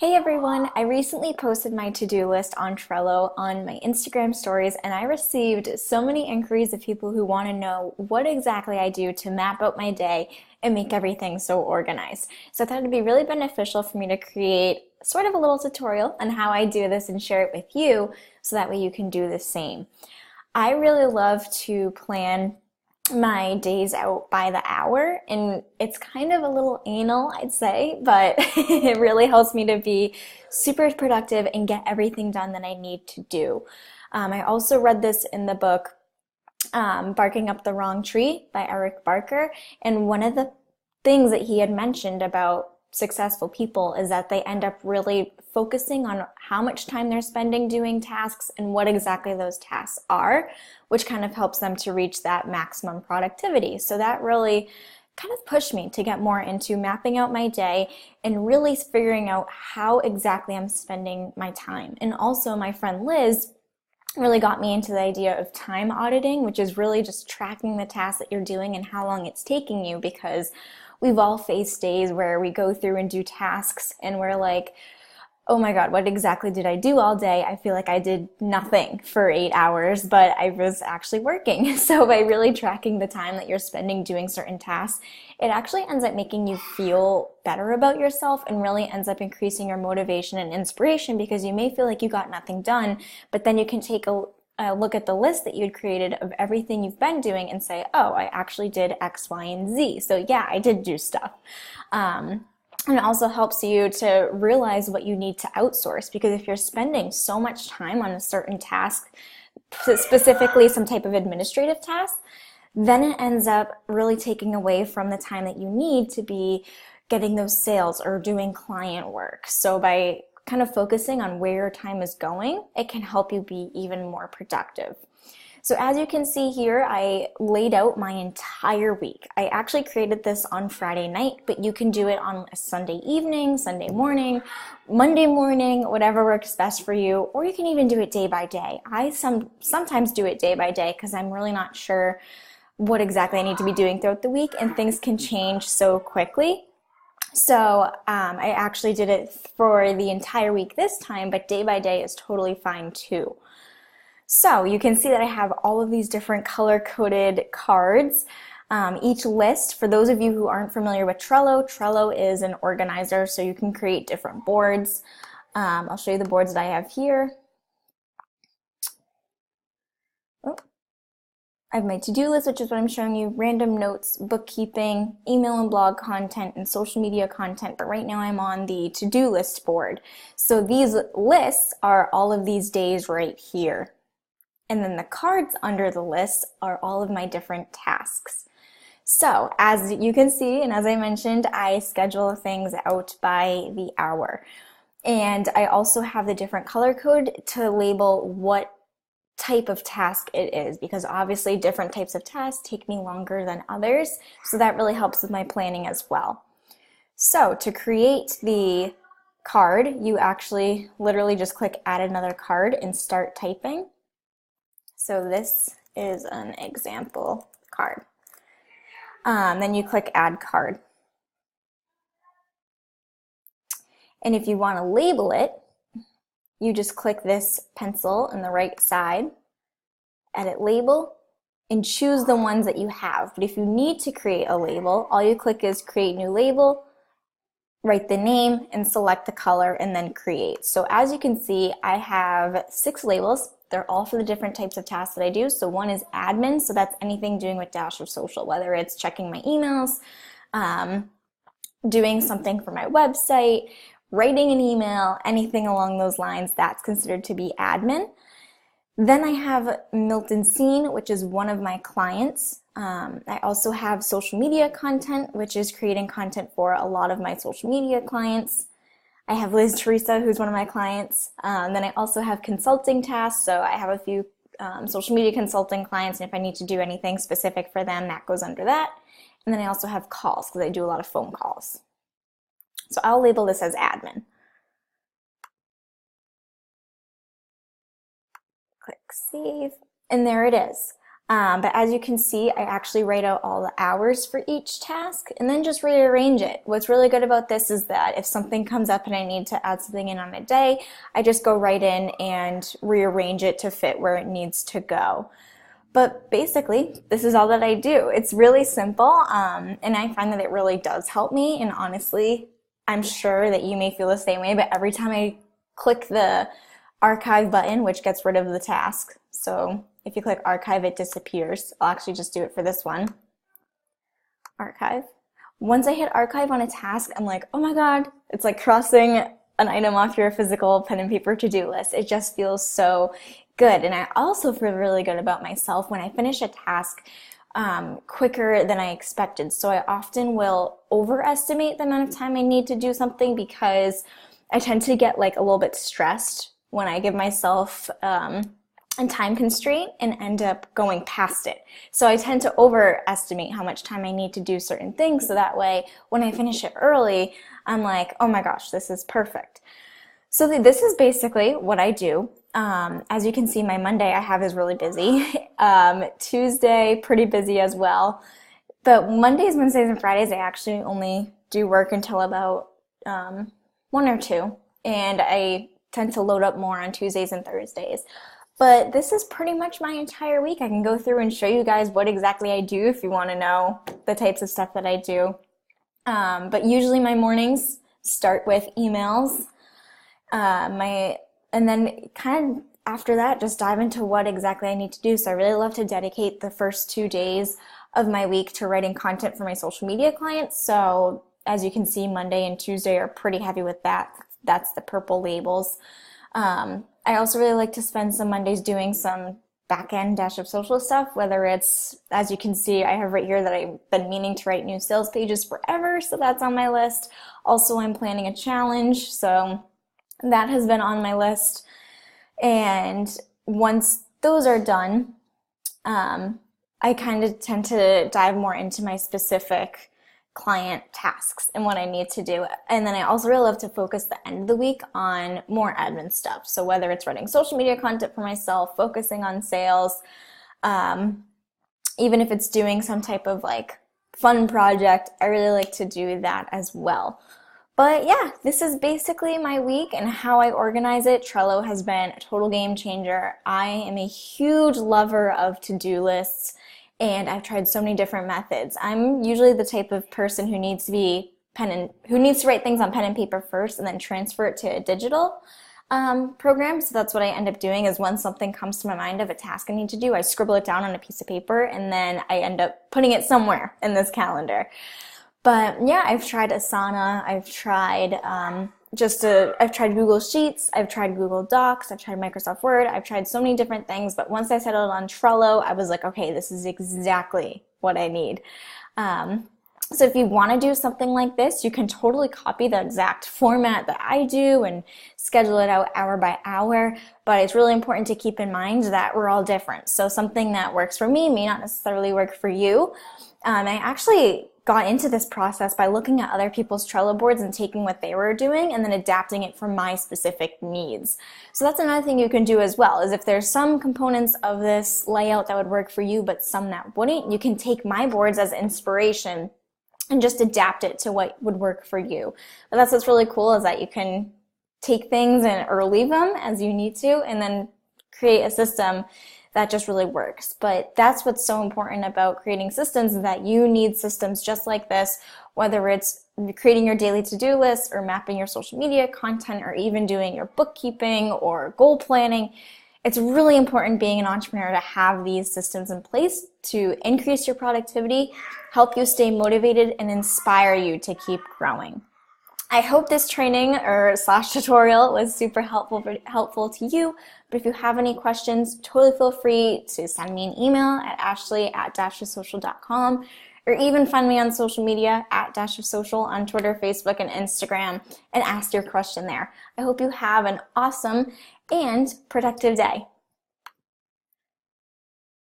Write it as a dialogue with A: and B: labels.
A: Hey everyone, I recently posted my to-do list on Trello on my Instagram stories, and I received so many inquiries of people who want to know what exactly I do to map out my day and make everything so organized. So I thought it'd be really beneficial for me to create sort of a little tutorial on how I do this and share it with you so that way you can do the same. I really love to plan my days out by the hour, and it's kind of a little anal, I'd say, but it really helps me to be super productive and get everything done that I need to do. I also read this in the book Barking Up the Wrong Tree by Eric Barker, and one of the things that he had mentioned about successful people is that they end up really focusing on how much time they're spending doing tasks and what exactly those tasks are, which kind of helps them to reach that maximum productivity. So that really kind of pushed me to get more into mapping out my day and really figuring out how exactly I'm spending my time. And also my friend Liz really got me into the idea of time auditing, which is really just tracking the tasks that you're doing and how long it's taking you, because we've all faced days where we go through and do tasks and we're like, oh my God, what exactly did I do all day? I feel like I did nothing for 8 hours, but I was actually working. So by really tracking the time that you're spending doing certain tasks, it actually ends up making you feel better about yourself and really ends up increasing your motivation and inspiration, because you may feel like you got nothing done, but then you can take a look at the list that you had created of everything you've been doing and say, oh, I actually did X, Y, and Z. So yeah, I did do stuff. And it also helps you to realize what you need to outsource, because if you're spending so much time on a certain task, specifically some type of administrative task, then it ends up really taking away from the time that you need to be getting those sales or doing client work. So by kind of focusing on where your time is going, it can help you be even more productive. So as you can see here, I laid out my entire week. I actually created this on Friday night, but you can do it on a Sunday evening, Sunday morning, Monday morning, whatever works best for you, or you can even do it day by day. I sometimes do it day by day because I'm really not sure what exactly I need to be doing throughout the week, and things can change so quickly. So I actually did it for the entire week this time, but day by day is totally fine too. So you can see that I have all of these different color-coded cards. Each list, for those of you who aren't familiar with Trello, Trello is an organizer, so you can create different boards. I'll show you the boards that I have here. I have my to-do list, which is what I'm showing you, random notes, bookkeeping, email and blog content, and social media content, but right now I'm on the to-do list board. So these lists are all of these days right here. And then the cards under the list are all of my different tasks. So as you can see, and as I mentioned, I schedule things out by the hour. And I also have the different color code to label what type of task it is, because obviously different types of tasks take me longer than others. So that really helps with my planning as well. So to create the card, you actually literally just click add another card and start typing. So this is an example card. Then you click add card. And if you want to label it, you just click this pencil on the right side, edit label, and choose the ones that you have. But if you need to create a label, all you click is create new label, write the name, and select the color, and then create. So as you can see, I have 6 labels. They're all for the different types of tasks that I do. So one is admin, so that's anything doing with Dash or social, whether it's checking my emails, doing something for my website, writing an email, anything along those lines, that's considered to be admin. Then I have Milton Scene, which is one of my clients. I also have social media content, which is creating content for a lot of my social media clients. I have Liz Teresa, who's one of my clients. Then I also have consulting tasks. So I have a few social media consulting clients, and if I need to do anything specific for them, that goes under that. And then I also have calls, because I do a lot of phone calls. So I'll label this as admin. Click save, and there it is. But as you can see, I actually write out all the hours for each task and then just rearrange it. What's really good about this is that if something comes up and I need to add something in on a day, I just go right in and rearrange it to fit where it needs to go. But basically, this is all that I do. It's really simple, and I find that it really does help me. And honestly, I'm sure that you may feel the same way, but every time I click the archive button, which gets rid of the task, so if you click archive, it disappears. I'll actually just do it for this one. Archive. Once I hit archive on a task, I'm like, oh my God, it's like crossing an item off your physical pen and paper to-do list. It just feels so good. And I also feel really good about myself when I finish a task quicker than I expected. So I often will overestimate the amount of time I need to do something because I tend to get like a little bit stressed when I give myself a time constraint and end up going past it. So I tend to overestimate how much time I need to do certain things, so that way when I finish it early, I'm like, oh my gosh, this is perfect. So this is basically what I do. As you can see, my Monday I have is really busy. Tuesday, pretty busy as well. But Mondays, Wednesdays, and Fridays, I actually only do work until about 1 or 2. And I tend to load up more on Tuesdays and Thursdays. But this is pretty much my entire week. I can go through and show you guys what exactly I do if you want to know the types of stuff that I do. But usually my mornings start with emails. And then kind of after that, just dive into what exactly I need to do. So I really love to dedicate the first 2 days of my week to writing content for my social media clients. So as you can see, Monday and Tuesday are pretty heavy with that. That's the purple labels. I also really like to spend some Mondays doing some back-end Dash of Social stuff, whether it's, as you can see, I have right here that I've been meaning to write new sales pages forever, so that's on my list. Also, I'm planning a challenge, so that has been on my list. And once those are done, I kind of tend to dive more into my specific client tasks and what I need to do. And then I also really love to focus the end of the week on more admin stuff. So whether it's writing social media content for myself, focusing on sales, even if it's doing some type of like fun project, I really like to do that as well. But yeah, this is basically my week and how I organize it. Trello has been a total game changer. I am a huge lover of to-do lists, and I've tried so many different methods. I'm usually the type of person who needs to write things on pen and paper first and then transfer it to a digital program. So that's what I end up doing is when something comes to my mind of a task I need to do, I scribble it down on a piece of paper and then I end up putting it somewhere in this calendar. But yeah, I've tried Asana, I've tried I've tried Google Sheets, I've tried Google Docs, I've tried Microsoft Word, I've tried so many different things, but once I settled on Trello, I was like, okay, this is exactly what I need. So if you want to do something like this, you can totally copy the exact format that I do and schedule it out hour by hour, but it's really important to keep in mind that we're all different. So something that works for me may not necessarily work for you. I actually got into this process by looking at other people's Trello boards and taking what they were doing and then adapting it for my specific needs. So that's another thing you can do as well, is if there's some components of this layout that would work for you but some that wouldn't, you can take my boards as inspiration and just adapt it to what would work for you. But that's what's really cool, is that you can take things or leave them as you need to and then create a system that just really works. But that's what's so important about creating systems, is that you need systems just like this, whether it's creating your daily to-do list or mapping your social media content or even doing your bookkeeping or goal planning. It's really important being an entrepreneur to have these systems in place to increase your productivity, help you stay motivated, and inspire you to keep growing. I hope this training or / tutorial was super helpful to you. But if you have any questions, totally feel free to send me an email at ashley@dashofsocial.com, or even find me on social media at Dash of Social on Twitter, Facebook, and Instagram, and ask your question there. I hope you have an awesome and productive day.